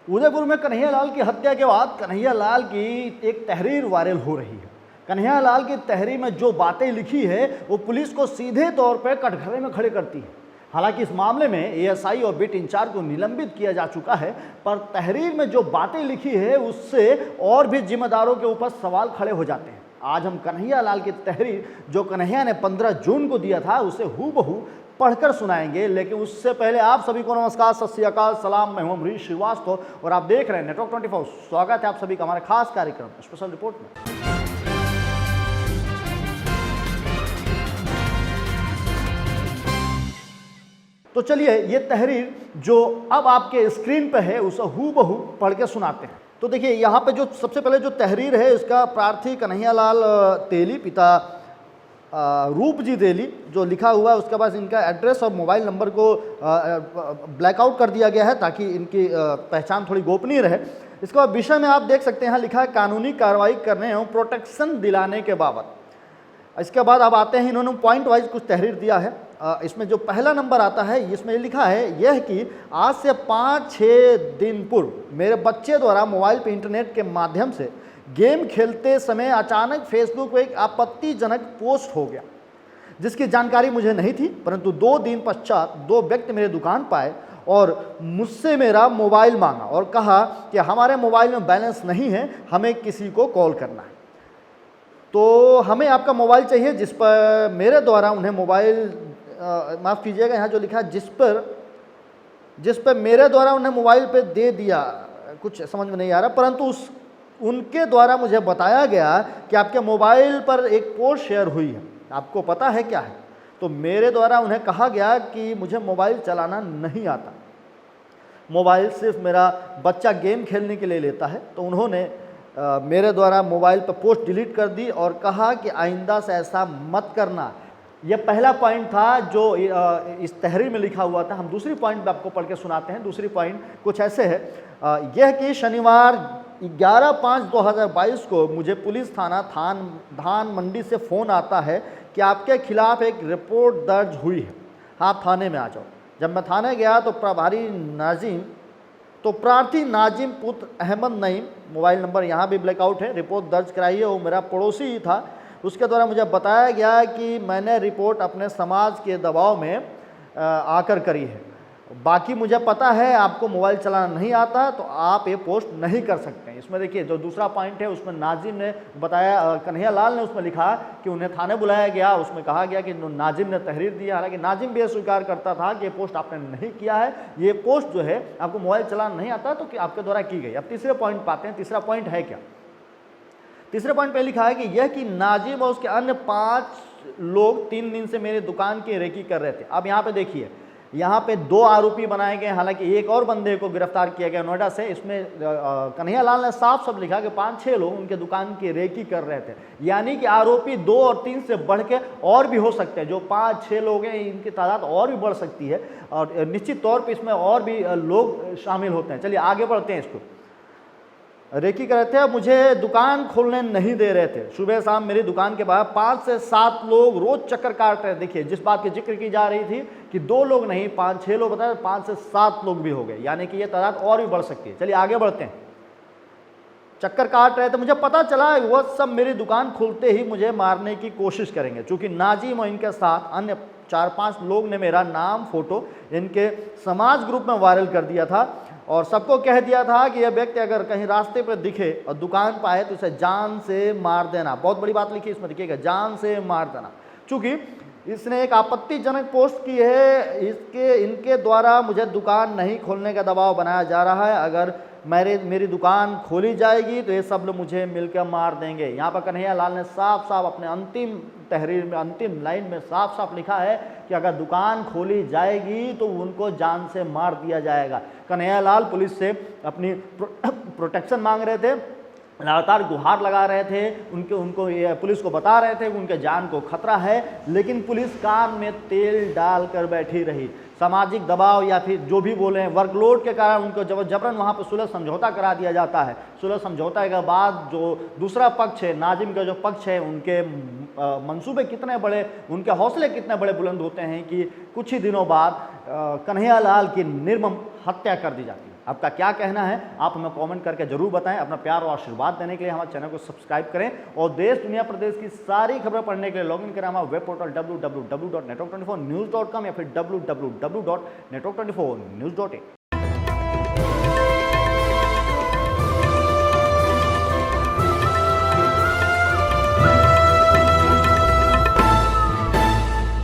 उदयपुर में कन्हैयालाल की हत्या के बाद कन्हैयालाल की एक तहरीर वायरल हो रही है। कन्हैयालाल की तहरीर में जो बातें लिखी है वो पुलिस को सीधे तौर पर कटघरे में खड़े करती है। हालांकि इस मामले में एएसआई और बीट इंचार्ज को निलंबित किया जा चुका है, पर तहरीर में जो बातें लिखी है उससे और भी जिम्मेदारों के ऊपर सवाल खड़े हो जाते हैं। आज हम कन्हैयालाल की तहरीर जो कन्हैया ने 15 जून को दिया था उसे हूबहू पढ़कर सुनाएंगे, लेकिन उससे पहले आप सभी को नमस्कार, सत श्री अकाल, सलाम। मैं हूं अमरीश श्रीवास्तव और आप देख रहे हैं नेटवर्क 24। स्वागत है आप सभी का हमारे खास कार्यक्रम स्पेशल रिपोर्ट में। तो चलिए ये तहरीर जो अब आपके स्क्रीन पे है उसे हूबहू पढ़ के सुनाते हैं। तो देखिए यहाँ पे जो सबसे पहले जो तहरीर है इसका प्रार्थी कन्हैयालाल तेली पिता रूप जी तेली जो लिखा हुआ है, उसके बाद इनका एड्रेस और मोबाइल नंबर को ब्लैकआउट कर दिया गया है ताकि इनकी पहचान थोड़ी गोपनीय रहे। इसके बाद विषय में आप देख सकते हैं यहाँ लिखा है कानूनी कार्रवाई करने एवं प्रोटेक्शन दिलाने के बाबत। इसके बाद अब आते हैं, इन्होंने पॉइंट वाइज कुछ तहरीर दिया है। इसमें जो पहला नंबर आता है इसमें लिखा है यह कि आज से 5-6 दिन पूर्व मेरे बच्चे द्वारा मोबाइल पर इंटरनेट के माध्यम से गेम खेलते समय अचानक फेसबुक पर एक आपत्तिजनक पोस्ट हो गया जिसकी जानकारी मुझे नहीं थी, परंतु 2 दिन पश्चात 2 व्यक्ति मेरे दुकान पर आए और मुझसे मेरा मोबाइल मांगा और कहा कि हमारे मोबाइल में बैलेंस नहीं है, हमें किसी को कॉल करना है, तो हमें आपका मोबाइल चाहिए। जिस पर मेरे द्वारा उन्हें मोबाइल माफ़ कीजिएगा, यहाँ जो लिखा है जिस पर मेरे द्वारा उन्हें मोबाइल पे दे दिया, कुछ समझ में नहीं आ रहा, परंतु उनके द्वारा मुझे बताया गया कि आपके मोबाइल पर एक पोस्ट शेयर हुई है, आपको पता है क्या है? तो मेरे द्वारा उन्हें कहा गया कि मुझे मोबाइल चलाना नहीं आता, मोबाइल सिर्फ मेरा बच्चा गेम खेलने के लिए लेता है। तो उन्होंने मेरे द्वारा मोबाइल पर पोस्ट डिलीट कर दी और कहा कि आइंदा से ऐसा मत करना। यह पहला पॉइंट था जो इस तहरीर में लिखा हुआ था। हम दूसरी पॉइंट आपको पढ़ के सुनाते हैं। दूसरी पॉइंट कुछ ऐसे है, यह कि शनिवार 11/5/2022 को मुझे पुलिस थाना धान मंडी से फ़ोन आता है कि आपके खिलाफ़ एक रिपोर्ट दर्ज हुई है, आप थाने में आ जाओ। जब मैं थाने गया तो प्रार्थी नाजिम पुत्र अहमद नईम, मोबाइल नंबर यहाँ भी ब्लैकआउट है, रिपोर्ट दर्ज कराई है, वो मेरा पड़ोसी ही था। उसके द्वारा मुझे बताया गया कि मैंने रिपोर्ट अपने समाज के दबाव में आकर करी है, बाकी मुझे पता है आपको मोबाइल चलाना नहीं आता तो आप ये पोस्ट नहीं कर सकते हैं। इसमें देखिए जो दूसरा पॉइंट है उसमें नाजिम ने बताया, कन्हैयालाल ने उसमें लिखा कि उन्हें थाने बुलाया गया, उसमें कहा गया कि नाजिम ने तहरीर दी। हालांकि नाजिम भी स्वीकार करता था कि ये पोस्ट आपने नहीं किया है, ये पोस्ट जो है आपको मोबाइल चलाना नहीं आता तो कि आपके द्वारा की गई। अब तीसरे पॉइंट पाते हैं, तीसरा पॉइंट है क्या? तीसरे पॉइंट पे लिखा है कि यह कि नाजिम और उसके अन्य 5 लोग 3 दिन से मेरे दुकान की रेकी कर रहे थे। अब यहाँ पे देखिए, यहाँ पे 2 आरोपी बनाए गए, हालांकि एक और बंदे को गिरफ्तार किया गया नोएडा से। इसमें कन्हैयालाल ने साफ सब लिखा कि 5-6 लोग उनके दुकान की रेकी कर रहे थे, यानी कि आरोपी 2 और 3 से बढ़ के और भी हो सकते हैं। जो 5-6 लोग हैं इनकी तादाद और भी बढ़ सकती है और निश्चित तौर पर इसमें और भी लोग शामिल होते हैं। चलिए आगे बढ़ते हैं। इसको रेकी कर रहे थे, मुझे दुकान खोलने नहीं दे रहे थे। सुबह शाम मेरी दुकान के बाहर 5 से 7 लोग रोज चक्कर काट रहे। देखिए जिस बात की जिक्र की जा रही थी कि 2 लोग नहीं 5-6 लोग बताए, 5 से 7 लोग भी हो गए, यानी कि ये तादाद और भी बढ़ सकती है। चलिए आगे बढ़ते हैं। चक्कर काट रहे थे, मुझे पता चला वह सब मेरी दुकान खुलते ही मुझे मारने की कोशिश करेंगे। चूँकि नाजिम और इनके साथ अन्य 4-5 लोग ने मेरा नाम फोटो इनके समाज ग्रुप में वायरल कर दिया था और सबको कह दिया था कि यह व्यक्ति अगर कहीं रास्ते पर दिखे और दुकान पर आए तो इसे जान से मार देना। बहुत बड़ी बात लिखी इसमें, देखिएगा, जान से मार देना। चूँकि इसने एक आपत्तिजनक पोस्ट की है, इनके द्वारा मुझे दुकान नहीं खोलने का दबाव बनाया जा रहा है। अगर मेरी दुकान खोली जाएगी तो ये सब लोग मुझे मिलकर मार देंगे। यहाँ पर कन्हैयालाल ने साफ साफ अपने अंतिम तहरीर में अंतिम लाइन में साफ साफ लिखा है कि अगर दुकान खोली जाएगी तो उनको जान से मार दिया जाएगा। कन्हैयालाल पुलिस से अपनी प्रोटेक्शन मांग रहे थे, लगातार गुहार लगा रहे थे, उनको ये पुलिस को बता रहे थे कि उनके जान को खतरा है, लेकिन पुलिस कान में तेल डाल कर बैठी रही। सामाजिक दबाव या फिर जो भी बोले वर्कलोड के कारण उनको जबरन वहाँ पर सुलह समझौता करा दिया जाता है। सुलह समझौता के बाद जो दूसरा पक्ष है, नाजिम का जो पक्ष है, उनके मंसूबे कितने बड़े, उनके हौसले कितने बड़े बुलंद होते हैं कि कुछ ही दिनों बाद कन्हैयालाल की निर्मम हत्या कर दी जाती है। आपका क्या कहना है आप हमें कमेंट करके जरूर बताएं। अपना प्यार और आशीर्वाद देने के लिए हमारे चैनल को सब्सक्राइब करें और देश दुनिया प्रदेश की सारी खबरें पढ़ने के लिए लॉगिन करें हमारा वेब पोर्टल www.network24news.com या फिर www.network24news.in।